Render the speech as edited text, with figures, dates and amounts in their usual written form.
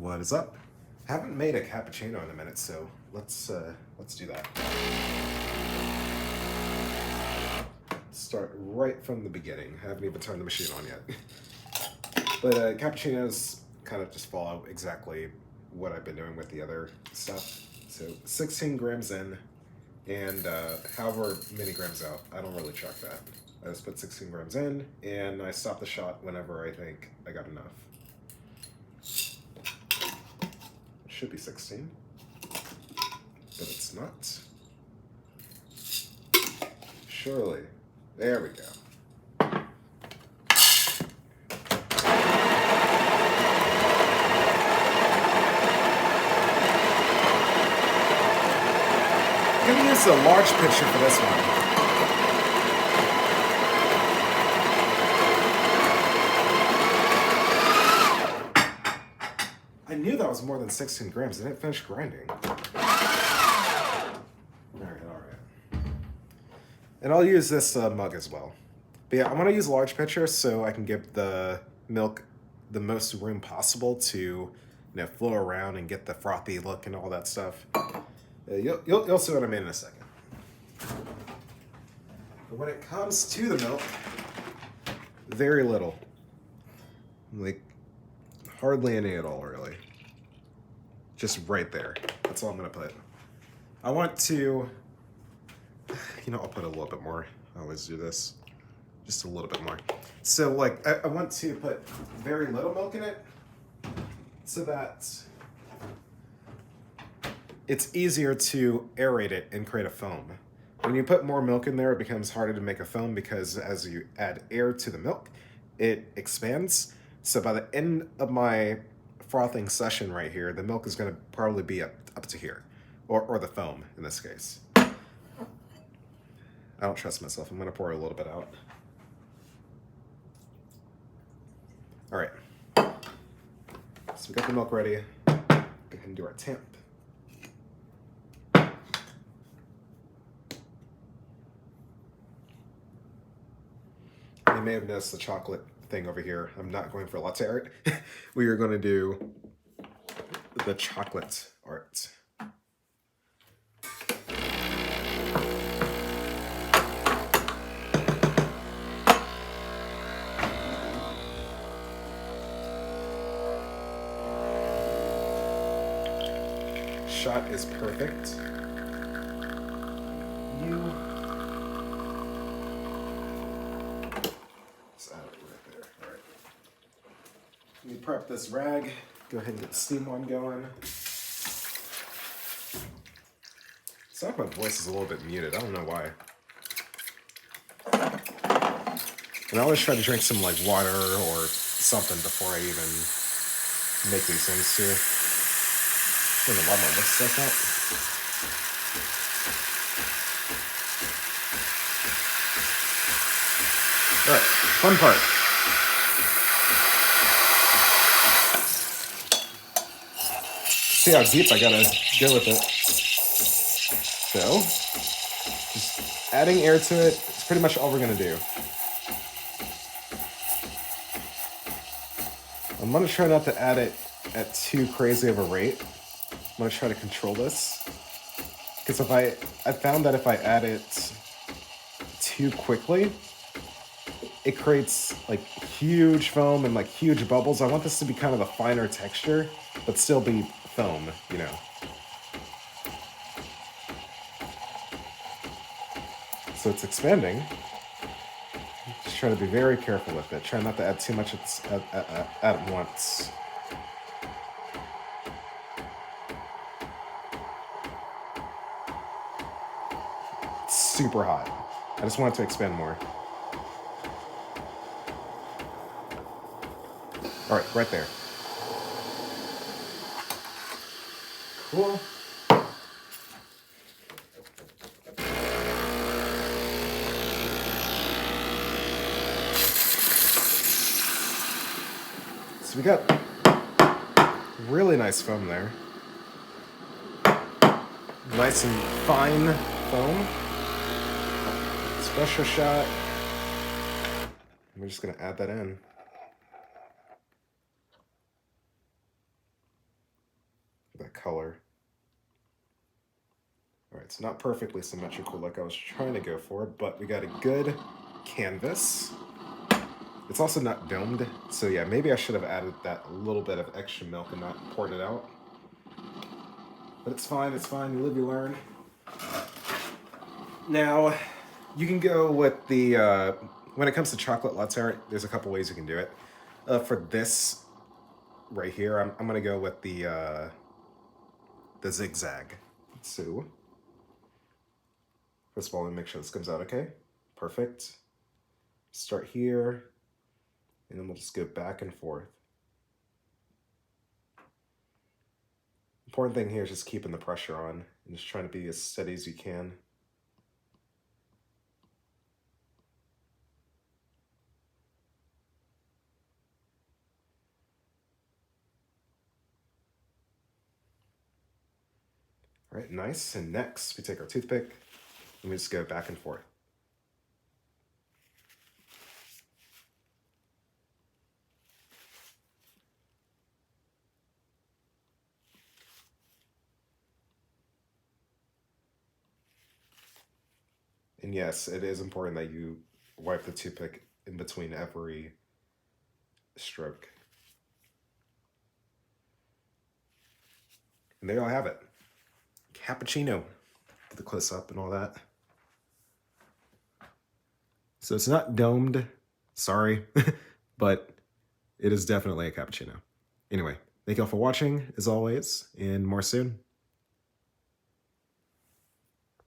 What is up? Haven't made a cappuccino in a minute, so let's do that. Start right from the beginning. I haven't even turned the machine on yet. But cappuccinos kind of just follow exactly what I've been doing with the other stuff. So 16 grams in, and however many grams out. I don't really track that. I just put 16 grams in, and I stop the shot whenever I think I got enough. Should be 16, but it's not. Surely. There we go. I'm gonna use a large pitcher for this one. I knew that was more than 16 grams. I didn't finish grinding. All right. And I'll use this mug as well. But yeah, I'm gonna use a large pitcher so I can give the milk the most room possible to, flow around and get the frothy look and all that stuff. You'll see what I mean in a second. But when it comes to the milk, very little. Like, hardly any at all, really. Just right there. That's all I'm gonna put. I want to, I'll put a little bit more. I always do this. Just a little bit more. So, I want to put very little milk in it so that it's easier to aerate it and create a foam. When you put more milk in there, it becomes harder to make a foam because as you add air to the milk, it expands. So by the end of my frothing session right here, the milk is going to probably be up to here, or the foam in this case. I don't trust myself. I'm going to pour a little bit out. All right. So we got the milk ready. Go ahead and do our temp. You may have noticed the chocolate thing over here. I'm not going for latte art. We are going to do the chocolate art. Shot is perfect. Let me prep this rag. Go ahead and get the steam one going. Sounds like my voice is a little bit muted. I don't know why. And I always try to drink some water or something before I even make these things too. I don't know why my voice like that. All right, fun part. See how deep I gotta go with it. So, just adding air to it is pretty much all we're gonna do. I'm gonna try not to add it at too crazy of a rate. I'm gonna try to control this. Because I found that if I add it too quickly, it creates huge foam and huge bubbles. I want this to be kind of a finer texture, but still be foam, So it's expanding. Just try to be very careful with it. Try not to add too much at once. It's super hot. I just want it to expand more. All right, right there. Cool. So we got really nice foam there. Nice and fine foam. Special shot. We're just gonna add that in. that color. All right, it's not perfectly symmetrical like I was trying to go for, but we got a good canvas. It's also not domed, so yeah, maybe I should have added that little bit of extra milk and not poured it out. But it's fine, you live, you learn. Now, you can go with the, when it comes to chocolate latte art, there's a couple ways you can do it. For this right here, I'm gonna go with the zigzag. So, first of all, let me make sure this comes out okay. Perfect. Start here, and then we'll just go back and forth. Important thing here is just keeping the pressure on and just trying to be as steady as you can. All right, nice. And next, we take our toothpick and we just go back and forth. And yes, it is important that you wipe the toothpick in between every stroke. And there you have it. Cappuccino. Get the close up and all that. So it's not domed, sorry, but it is definitely a cappuccino. Anyway, thank you all for watching, as always, and more soon.